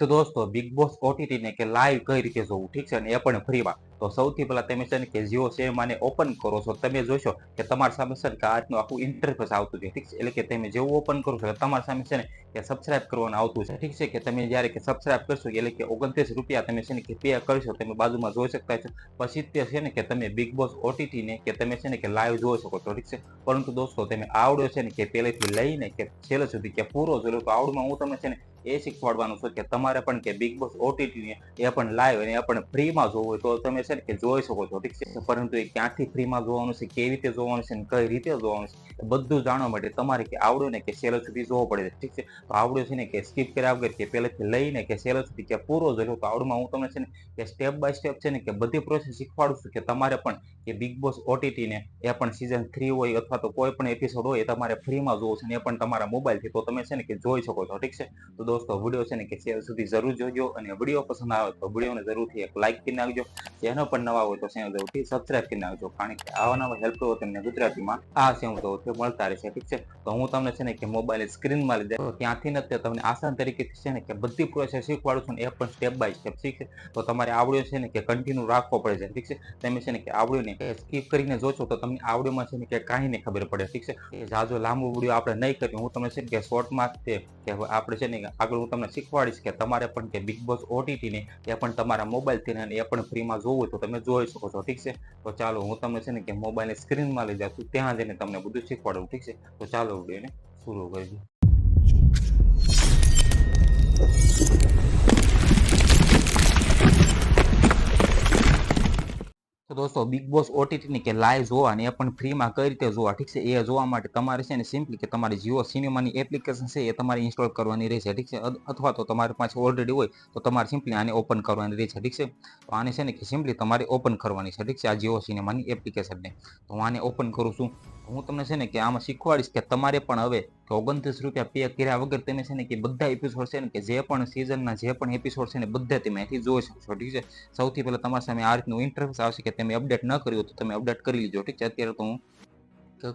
તો દોસ્તો big boss OTT ને કે લાઈવ કઈ રીતે જોવું, ઠીક છે, અને એ પણ ફ્રીમાં. તો સૌથી પહેલા તમે છે ને કે જીઓ સિનેમાને ઓપન કરો છો, તમે જોશો કે તમારી સામે છે ને કે આજનું આખું ઇન્ટરફેસ આવતું છે, ઠીક છે. એટલે કે તમે જેવું ઓપન કરો છો તમારી સામે છે ને કે સબસ્ક્રાઇબ કરવાનું આવતું છે, ઠીક છે. કે તમે જ્યારે કે સબસ્ક્રાઇબ કરશો એટલે કે 29 રૂપિયા તમે છે ને કે પે કરશો, તમે બાજુમાં જોઈ શકતા છો. પછી તે છે ને કે તમે બિગ બોસ ઓટીટી ને કે તમે છે ને કે લાઈવ જોઈ શકો છો, ઠીક છે. પરંતુ દોસ્તો તમે આવડ્યો છે ને કે પહેલેથી લઈને કે છેલ્લે સુધી કે પૂરો જોયો, તો આવડમાં હું તમને છે ને એ શીખવાડવાનું છું કે તમારે પણ કે બિગ બોસ ઓટીટી ને એ પણ લાઈવ અને એ પણ ફ્રીમાં જોવું હોય તો તમે છે ને કે જોઈ શકો છો, ઠીક છે. પરંતુ એ ક્યાંથી ફ્રીમાં જોવાનું છે, કેવી રીતે જોવાનું છે, કઈ રીતે જોવાનું છે, એ બધું જાણવા માટે તમારે કે આવડ્યું ને કે છેલ્લે સુધી જોવો પડે છે, ઠીક છે. તો આવડ્યું છે ને કે સ્કીપ કર્યા વગર કે પહેલેથી લઈને કે છેલ્લે સુધી કે પૂરો જોયો, તો આવડમાં હું તમને છે ને કે સ્ટેપ બાય સ્ટેપ છે ને કે બધી પ્રોસેસ શીખવાડું છું કે તમારે પણ કે બિગ બોસ ઓટીટી ને એ પણ સીઝન 3 હોય અથવા તો કોઈ પણ એપિસોડ હોય એ તમારે ફ્રીમાં જોવું છે ને એ પણ તમારા મોબાઈલથી, તો તમે છે ને કે જોઈ શકો છો, ઠીક છે. તો દોસ્તો વિડીયો છે ને કે છેલ્લે સુધી જરૂર જોજો, અને વિડીયો પસંદ આવે તો વિડીયોને જરૂરથી એક લાઈક કરી નાખજો. ચેનલ પર નવા હોય તો ચેનલ જરૂરથી સબસ્ક્રાઇબ કરી નાખજો, કારણ કે આવા નવા હેલ્પફુલ તમને ગુજરાતીમાં આ સેવાઓ મળતા રહેશે, ઠીક છે. તો હું તમને છે ને કે મોબાઈલ સ્ક્રીનમાં લીધે તો ત્યાંથી નથી તમને આસાન તરીકેથી છે ને કે બધી પ્રોસેસ શીખવાડું છું ને એ પણ સ્ટેપ બાય સ્ટેપ, ઠીક છે. તો તમારે આવડ્યું છે ને કે કન્ટિન્યુ રાખવો પડે છે, ઠીક છે. તમે છે ને કે આવડ્યું ને સ્કીપ કરીને જોશો તો તમને આવડ્યુંમાં છે ને કે કાંઈ નહીં ખબર પડે, ઠીક છે. એ જાજો લાંબો વિડીયો આપણે નહીં કરીએ, હું તમને છે ને કે શોર્ટમાં તે કે આપણે છે ને આગળ હું તમને શીખવાડીશ કે તમારે પણ કે બિગ બોસ ઓટીટી ને એ પણ તમારા મોબાઈલથી ને એ પણ ફ્રીમાં જોવું તો તમે જોઈ શકો છો, ઠીક છે. તો ચાલો હું તમને છે ને કે મોબાઈલની સ્ક્રીનમાં લઈ જાઉં છું, ત્યાં જઈને તમને બધું શીખવાડું, ઠીક છે. તો ચાલો વિડીયોને શરૂ કરીએ. તો દોસ્તો બિગ બોસ ઓટીટી ની કે લાઈવ જોવા અને એ પણ ફ્રીમાં કઈ રીતે જોવા, ઠીક છે, એ જોવા માટે તમારે છે ને સિમ્પલી કે તમારી જીઓ સિનેમાની એપ્લિકેશન છે એ તમારે ઇન્સ્ટોલ કરવાની રહેશે, ઠીક છે. અથવા તો તમારી પાસે ઓલરેડી હોય તો તમારે સિમ્પલી આને ઓપન કરવાની રહેશે, ઠીક છે. તો આને છે ને કે સિમ્પલી તમારે ઓપન કરવાની છે, ઠીક છે, આ જીઓ સિનેમાની એપ્લિકેશનને. તો હું આને ઓપન કરું છું. હું તમને છે ને કે આમાં શીખવાડીશ કે તમારે પણ હવે કે 29 રૂપિયા પે કર્યા વગર તમે છે ને કે બધા એપિસોડ છે ને કે જે પણ સિઝનના જે પણ એપિસોડ છે ને બધા તમે અહીંથી જોઈ શકશો, ઠીક છે. સૌથી પહેલા તમારી સામે આ રીતનું ઇન્ટરફેસ આવશે કે તમે અપડેટ ન કર્યું તો તમે અપડેટ કરી લીજો, ઠીક છે. અત્યારે તો હું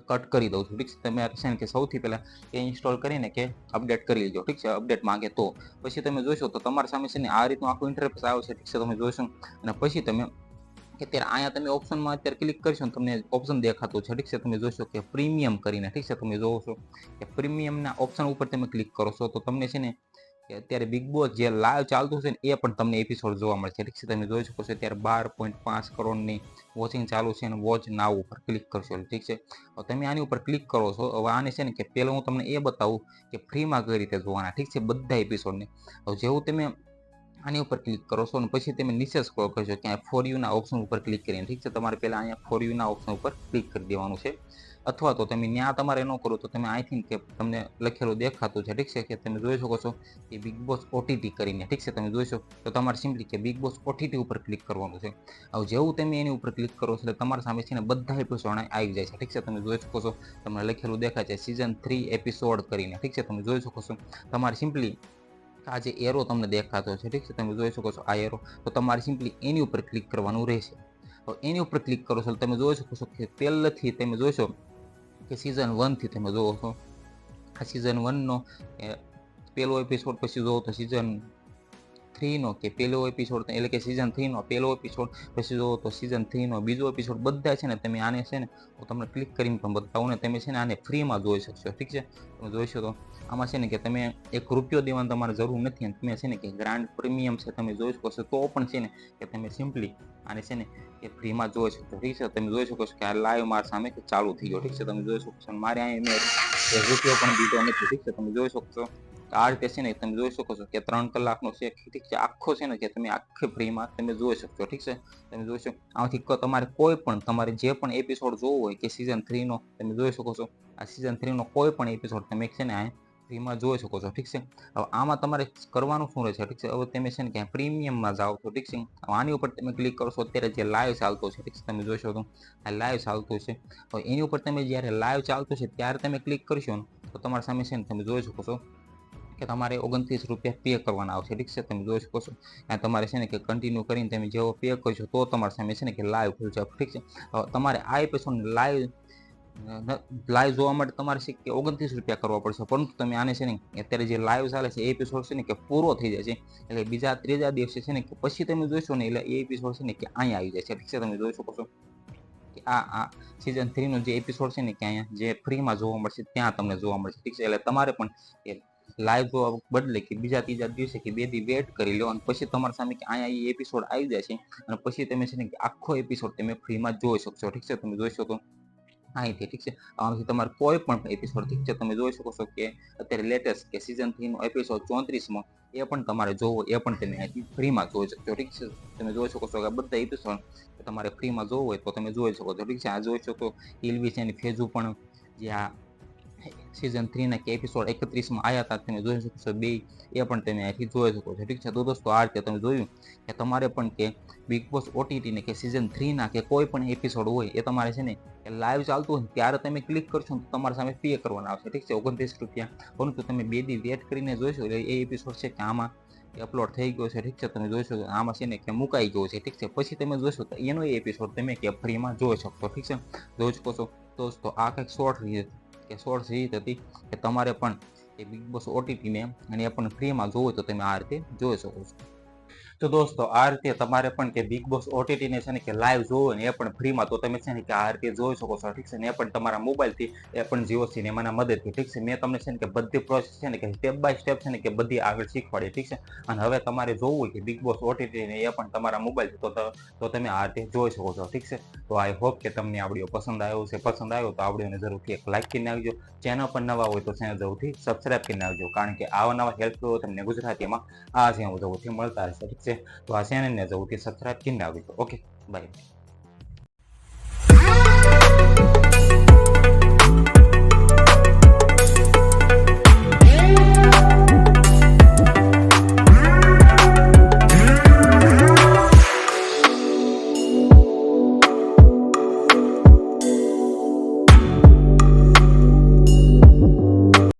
કટ કરી દઉં છું, ઠીક છે. તમે છે ને કે સૌથી પહેલા એ ઇન્સ્ટોલ કરીને કે અપડેટ કરી લીજો, ઠીક છે. અપડેટ માંગે તો પછી તમે જોશો તો તમારી સામે છે ને આ રીતનું આખું ઇન્ટરફેસ આવશે, ઠીક છે. તમે જોશો અને પછી તમે કે અત્યારે અહીંયા તમે ઓપ્શનમાં અત્યારે ક્લિક કરશો ને તમને ઓપ્શન દેખાતું છે, ઠીક છે. તમે જોશો કે પ્રીમિયમ કરીને, ઠીક છે. તમે જોવો છો કે પ્રીમિયમના ઓપ્શન ઉપર તમે ક્લિક કરો છો તો તમને છે ને કે અત્યારે બિગ બોસ જે લાઈવ ચાલતું છે ને એ પણ તમને એપિસોડ જોવા મળશે, ઠીક છે. તમે જોઈ શકો છો અત્યારે 12.5 કરોડની વોચિંગ ચાલુ છે અને વોચ નાવ ઉપર ક્લિક કરશો, ઠીક છે. તમે આની ઉપર ક્લિક કરો છો. હવે આને છે ને કે પહેલા હું તમને એ બતાવું કે ફ્રીમાં કઈ રીતે જોવાના, ઠીક છે, બધા એપિસોડને. હવે જેવું તમે આની ઉપર ક્લિક કરો છો અને પછી તમે નીચે સ્ક્રોલ કરશો ત્યાં ફોર યુ ના ઓપ્શન ઉપર ક્લિક કરીને, ઠીક છે. તમારે પહેલા અહીંયા ફોર યુ ના ઓપ્શન ઉપર ક્લિક કરી દેવાનું છે. અથવા તો તમે ત્યાં તમારે ન કરો તો તમે અહીંથી કે તમને લખેલું દેખાતું છે, ઠીક છે, કે તમે જોઈ શકો છો કે બિગ બોસ ઓટીટી કરીને, ઠીક છે. તમે જોઈશો તો તમારે સિમ્પલી કે બિગ બોસ ઓટીટી ઉપર ક્લિક કરવાનું છે. હવે જેવું તમે એની ઉપર ક્લિક કરો છો એટલે તમારા સામે છે ને બધા એપિસોડ આવી જાય છે, ઠીક છે. તમે જોઈ શકો છો તમને લખેલું દેખાય છે સીઝન 3 એપિસોડ કરીને, ઠીક છે. તમે જોઈ શકો છો તમારે સિમ્પલી આ જે એરો તમને દેખાતો છે, ઠીક છે. તમે જોઈ શકો છો આ એરો, તો તમારે સિમ્પલી એની ઉપર ક્લિક કરવાનું રહેશે. તો એની ઉપર ક્લિક કરો છો તમે જોઈ શકો છો કે પહેલેથી તમે જોશો કે સીઝન 1 થી તમે જોવો છો આ સીઝન 1 નો પહેલો એપિસોડ, પછી જોવો તો સીઝન 3 નો કે પહેલો એપિસોડ એટલે કે સીઝન 3 નો પહેલો એપિસોડ, પછી જોવો તો સીઝન 3 નો બીજો એપિસોડ, બધા છે ને તમે આને છે ને હું તમને ક્લિક કરીને પણ બતાવું ને તમે છે ને આને ફ્રીમાં જોઈ શકશો, ઠીક છે. તમે જોઈશો તો આમાં છે ને કે તમે ₹1 દેવાની તમારે જરૂર નથી અને તમે છે ને કે ગ્રાન્ડ પ્રીમિયમ છે તમે જોઈ શકો છો તો પણ છે ને કે તમે સિમ્પલી આને છે ને એ ફ્રીમાં જોઈ શકશો, ઠીક છે. તમે જોઈ શકો છો કે આ લાઈવ મારા સામે ચાલુ થઈ ગયો, ઠીક છે. તમે જોઈ શકો છો મારે અહીં મેં ₹1 પણ દીધો નથી, ઠીક છે. તમે જોઈ શકો છો આ રીતે છે ને તમે જોઈ શકો છો કે 3 કલાકનો છે, ઠીક છે. આખો છે ને કે તમે આખી ફ્રીમાં તમે જોઈ શકશો, ઠીક છે. તમે જોઈશો આમાંથી તમારે કોઈ પણ તમારે જે પણ એપિસોડ જોવો હોય કે સીઝન 3 નો તમે જોઈ શકો છો આ સીઝન 3 નો કોઈ પણ એપિસોડ તમે છે ને આ ફ્રીમાં જોઈ શકો છો, ઠીક છે. હવે આમાં તમારે કરવાનું શું રહેશે, ઠીક છે. હવે તમે છે ને ક્યાં પ્રીમિયમમાં જાઓ છો, ઠીક છે. આની ઉપર તમે ક્લિક કરશો અત્યારે જે લાઈવ ચાલતો છે, ઠીક છે. તમે જોશો તો આ લાઈવ ચાલતું છે. હવે એની ઉપર તમે જ્યારે લાઈવ ચાલતું છે ત્યારે તમે ક્લિક કરશો ને તો તમારી સામે છે ને તમે જોઈ શકો છો કે તમારે 29 રૂપિયા પે કરવાના આવશે, ઠીક છે. તમે જોઈ શકો છો તમારે છે ને કે કન્ટિન્યુ કરીને તમે જેવો પે કરશો તો તમારી સામે છે ને કે લાઈવ ખુલશે, ઠીક છે. તમારે આ એપિસોડ લાઈવ લાઈવ જોવા માટે તમારે છે કે 29 રૂપિયા કરવા પડશે, પરંતુ તમે આને છે ને અત્યારે જે લાઈવ ચાલે છે એ એપિસોડ છે ને કે પૂરો થઈ જાય છે, એટલે બીજા ત્રીજા દિવસે છે ને કે પછી તમે જોશો ને એટલે એ એપિસોડ છે ને કે અહીંયા આવી જાય છે. ઠીક છે, તમે જોઈ શકો છો કે આ સીઝન 3 નો જે એપિસોડ છે ને કે અહીંયા જે ફ્રીમાં જોવા મળશે ત્યાં તમને જોવા મળશે. ઠીક છે, એટલે તમારે પણ લાઈવ જોવા બદલે કે બીજા ત્રીજા દિવસે કે 2 દી વેટ કરી લો અને પછી તમારી સામે કે અહીંયા એ એપિસોડ આવી જાય છે અને પછી તમે છે ને કે આખો એપિસોડ તમે ફ્રીમાં જોઈ શકશો. ઠીક છે, તમે જોઈ શકો અહીંથી. ઠીક છે, આમાંથી તમારે કોઈ પણ એપિસોડ ઠીક છે તમે જોઈ શકો છો કે અત્યારે લેટેસ્ટ કે સીઝન 3 નો એપિસોડ 34 એ પણ તમારે જોવો એ પણ તમે અહીંથી ફ્રીમાં જોઈ શકશો. ઠીક છે, તમે જોઈ શકો છો કે બધા એપિસોડ તમારે ફ્રીમાં જોવું હોય તો તમે જોઈ શકો છો. ઠીક છે, આ જોઈ શકો ઇલવી છે અને ફેજુ પણ જે આ સીઝન 3 ના કે એપિસોડ 31 આવ્યા હતા તમે જોઈ શકો છો, બે એ પણ તમે અહીંથી જોઈ શકો છો. ઠીક છે, તો દોસ્તો આ રીતે તમે જોયું કે તમારે પણ કે બિગ બોસ ઓટીટી ને કે સીઝન 3 ના કે કોઈ પણ એપિસોડ હોય એ તમારે છે ને લાઈવ ચાલતું હોય ત્યારે તમે ક્લિક કરશો તો તમારા સામે પે કરવાના આવશે. ઠીક છે, 29 રૂપિયા, પરંતુ તમે 2 દી વેટ કરીને જોઈશો એટલે એ એપિસોડ છે કે આમાં અપલોડ થઈ ગયો છે. ઠીક છે, તમે જોઈશો આમાં છે ને કે મુકાઈ ગયો છે. ઠીક છે, પછી તમે જોશો તો એનો એપિસોડ તમે કે ફ્રીમાં જોઈ શકશો. ઠીક છે, જોઈ શકો છો દોસ્તો. આ કંઈક શોર્ટ રીત હતી કે તમારે પણ એ બિગ બોસ ઓટીટીને અને એ પણ ફ્રીમાં જોવું તો તમે આ રીતે જોઈ શકો છો. તો દોસ્તો આ રીતે તમારે પણ કે બિગ બોસ ઓટીટીને છે ને કે લાઈવ જોવો ને એ પણ ફ્રીમાં તો તમે છે ને કે આ રીતે જોઈ શકો છો. ઠીક છે, ને એ પણ તમારા મોબાઈલથી એ પણ જીઓ સિનેમાના મદદથી. ઠીક છે, મેં તમને છે ને કે બધી પ્રોસેસ છે ને કે સ્ટેપ બાય સ્ટેપ છે ને કે બધી આગળ શીખવાડી. ઠીક છે, અને હવે તમારે જોવું હોય કે બિગ બોસ ઓટીટી ને એ પણ તમારા મોબાઈલથી તો તમે આ રીતે જોઈ શકો છો. ઠીક છે, તો આઈ હોપ કે તમને આ વિડીયો પસંદ આવ્યો છે. પસંદ આવ્યો તો આ વિડીયોને જરૂરથી એક લાઈક કરીને આવજો. ચેનલ પર નવા હોય તો ચેનલ જરૂરથી સબસ્ક્રાઈબ કરીને આવજો, કારણ કે આવા નવા હેલ્પફુલ તમને ગુજરાતીમાં આ ચેનલ જરૂરથી મળતા રહેશે. ઠીક છે, તો આ ચેનલને જરૂરથી સબસ્ક્રાઈબ કરીને આવજો. Okay, by.